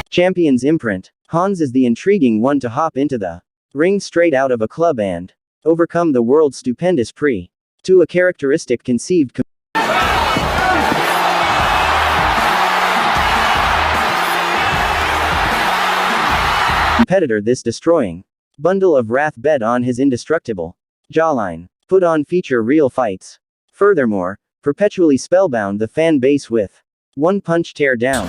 Champion's imprint. Hans is the intriguing one to hop into the ring straight out of a club and overcome the world's stupendous Prix. To a characteristic conceived competitor, this destroying bundle of wrath bet on his indestructible jawline. Put on feature real fights. Furthermore, perpetually spellbound the fan base with one-punch tear down.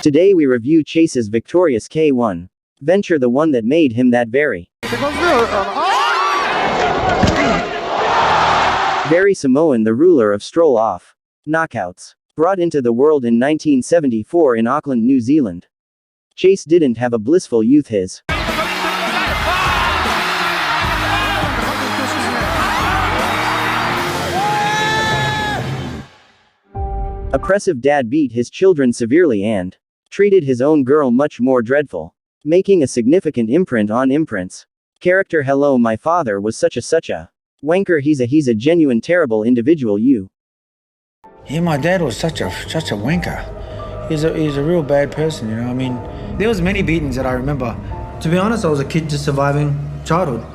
Today we review Chase's victorious K1 venture, the one that made him that very Samoan, the ruler of stroll-off knockouts. Brought into the world in 1974 in Auckland, New Zealand. Chase didn't have a blissful youth. His oppressive dad beat his children severely and treated his own girl much more dreadful, making a significant imprint on imprints. Character. Hello, my father was such a wanker. He's a genuine terrible individual. Yeah, my dad was such a wanker. He's a real bad person, you know. I mean, there was many beatings that I remember. To be honest, I was a kid just surviving childhood.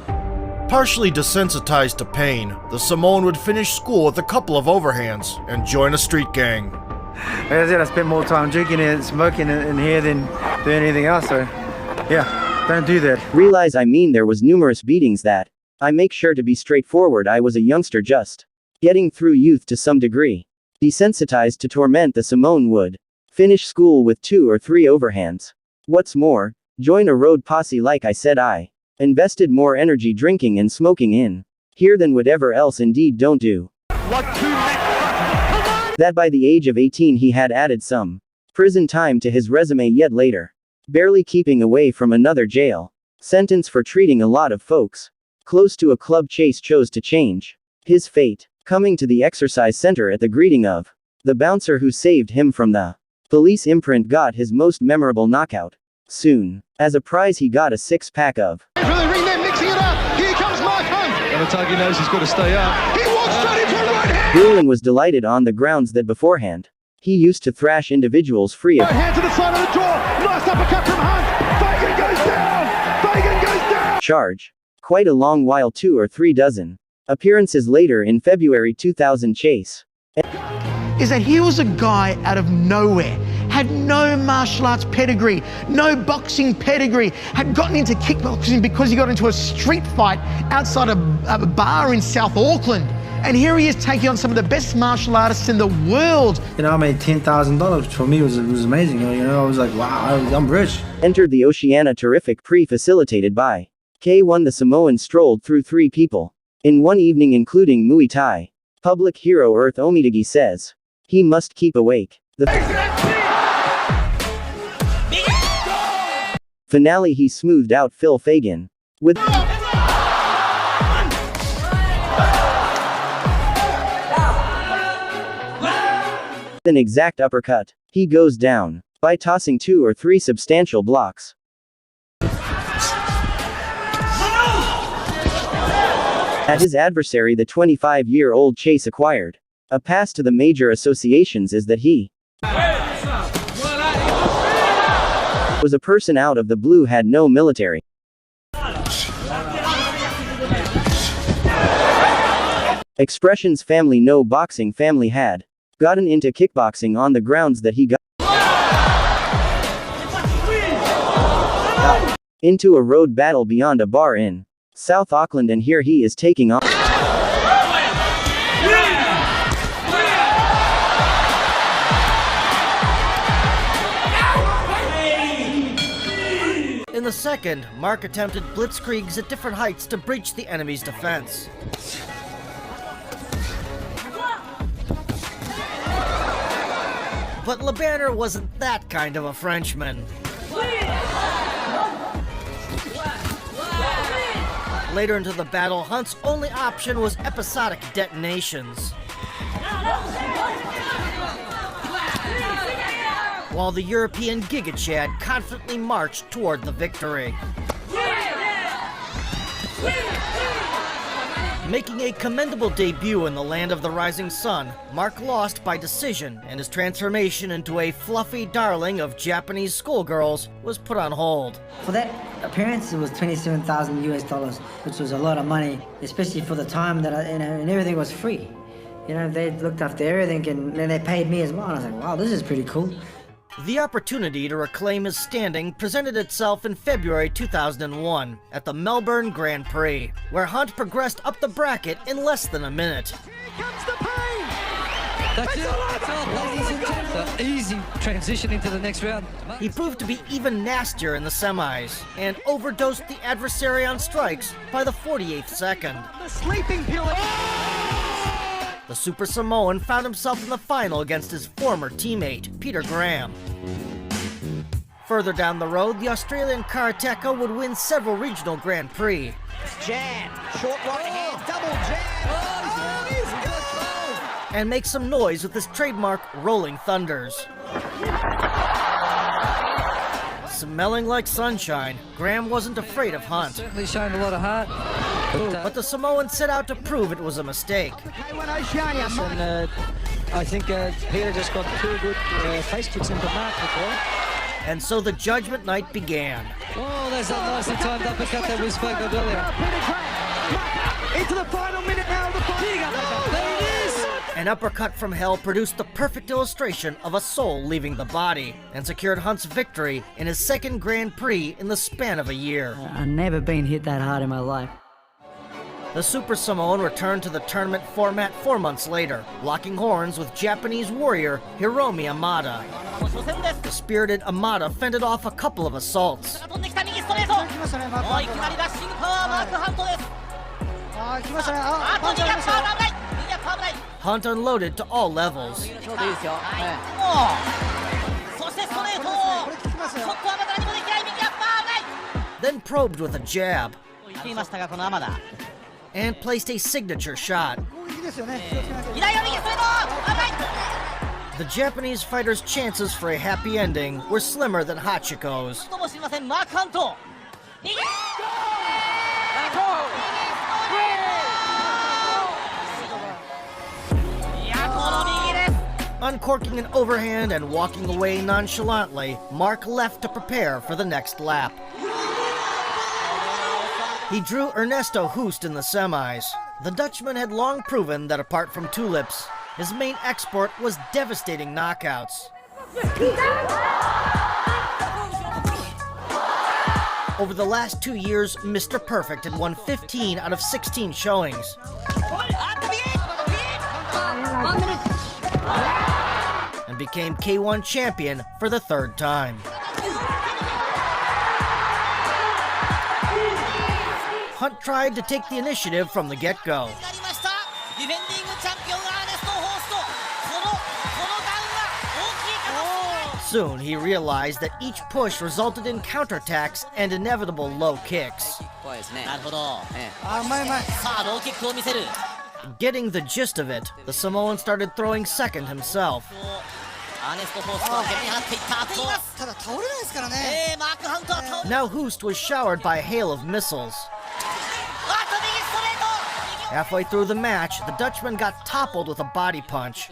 Partially desensitized to pain, the Samoan would finish school with a couple of overhands and join a street gang. Like I said, I spent more time drinking and smoking in here than doing anything else, so yeah, don't do that. Realize there was numerous beatings that I make sure to be straightforward. I was a youngster just getting through youth to some degree. Desensitized to torment, the Samoan would finish school with 2 or 3 overhands. What's more, join a road posse. Like I said, I invested more energy drinking and smoking in here than whatever else. Indeed, don't do that. By the age of 18 he had added some prison time to his resume, yet later barely keeping away from another jail sentence for treating a lot of folks close to a club. Chase chose to change his fate, coming to the exercise center at the greeting of the bouncer who saved him from the police. Imprint got his most memorable knockout. Soon, as a prize, he got a 6-pack of. From the ring, they're mixing it up. Here comes Mark Hunt. Amatagi knows he's got to stay up. He walks straight into a right hand. Bruin was delighted on the grounds that beforehand he used to thrash individuals free of. Right hand to the side of the jaw. Nice uppercut from Hunt. Fagan goes down. Fagan goes down. Charge. Quite a long while, 2 or 3 dozen appearances later in February 2000, Chase is that he was a guy out of nowhere, had no martial arts pedigree, no boxing pedigree, had gotten into kickboxing because he got into a street fight outside a bar in South Auckland. And here he is taking on some of the best martial artists in the world. You know, I made $10,000. For me, it was amazing. You know, I was like, wow, I'm rich. Entered the Oceania Terrific Prix facilitated by K1. The Samoan strolled through 3 people in one evening, including Muay Thai public hero Earth Omidagi says he must keep awake. The finale, he smoothed out Phil Fagan with an exact uppercut. He goes down by tossing 2 or 3 substantial blocks. At his adversary, the 25-year-old Chase acquired a pass to the major associations. Is that he was a person out of the blue, had no military expressions, family, no boxing family, had gotten into kickboxing on the grounds that he got into a road battle beyond a bar in South Auckland, and here he is taking on In the second, Mark attempted blitzkriegs at different heights to breach the enemy's defense. But Le Banner wasn't that kind of a Frenchman. Later into the battle, Hunt's only option was episodic detonations, while the European Giga Chad confidently marched toward the victory. Making a commendable debut in the land of the rising sun, Mark lost by decision, and his transformation into a fluffy darling of Japanese schoolgirls was put on hold. For that appearance, it was 27,000 US dollars, which was a lot of money, especially for the time that and everything was free. They looked after everything, and then they paid me as well. And I was like, wow, this is pretty cool. The opportunity to reclaim his standing presented itself in February 2001 at the Melbourne Grand Prix, where Hunt progressed up the bracket in less than a minute. Here comes the pain. That's it. That's all, ladies and gentlemen. The easy transition into the next round. He proved to be even nastier in the semis and overdosed the adversary on strikes by the 48th second. The sleeping pill. The Super Samoan found himself in the final against his former teammate, Peter Graham. Further down the road, the Australian karateka would win several regional Grand Prix. Jab, short right hand, double jab. He's good. And make some noise with his trademark Rolling Thunders. Smelling like sunshine, Graham wasn't afraid of Hunt. Certainly showing a lot of heart. But the Samoan set out to prove it was a mistake. And I think Peter just got 2 good face kicks into Mark before. And so the judgment night began. Oh, there's that nicely timed uppercut that we spoke of earlier. Into the final minute now of the fight. There it is! An uppercut from hell produced the perfect illustration of a soul leaving the body and secured Hunt's victory in his second Grand Prix in the span of a year. I've never been hit that hard in my life. The Super Samoan returned to the tournament format 4 months later, locking horns with Japanese warrior Hiromi Amada. The spirited Amada fended off a couple of assaults. Hunt unloaded to all levels. Then probed with a jab. And placed a signature shot. The Japanese fighter's chances for a happy ending were slimmer than Hachiko's. Uncorking an overhand and walking away nonchalantly, Mark left to prepare for the next lap. He drew Ernesto Hoost in the semis. The Dutchman had long proven that apart from tulips, his main export was devastating knockouts. Over the last 2 years, Mr. Perfect had won 15 out of 16 showings. And became K1 champion for the 3rd time. Hunt tried to take the initiative from the get-go. Soon he realized that each push resulted in counterattacks and inevitable low kicks. Getting the gist of it, the Samoan started throwing second himself. Now Hoost was showered by a hail of missiles. Halfway through the match, the Dutchman got toppled with a body punch.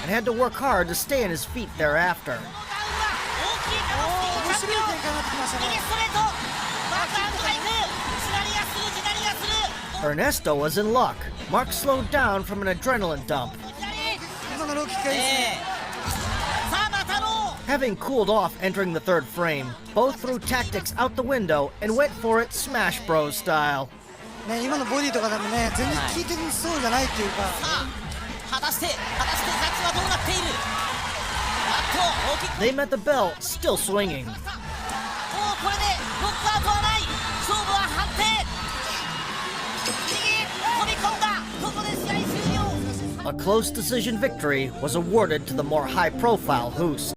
And had to work hard to stay on his feet thereafter. Ernesto was in luck. Mark slowed down from an adrenaline dump. Having cooled off entering the 3rd frame, both threw tactics out the window and went for it Smash Bros style. They met the bell, still swinging. A close decision victory was awarded to the more high-profile Hoost.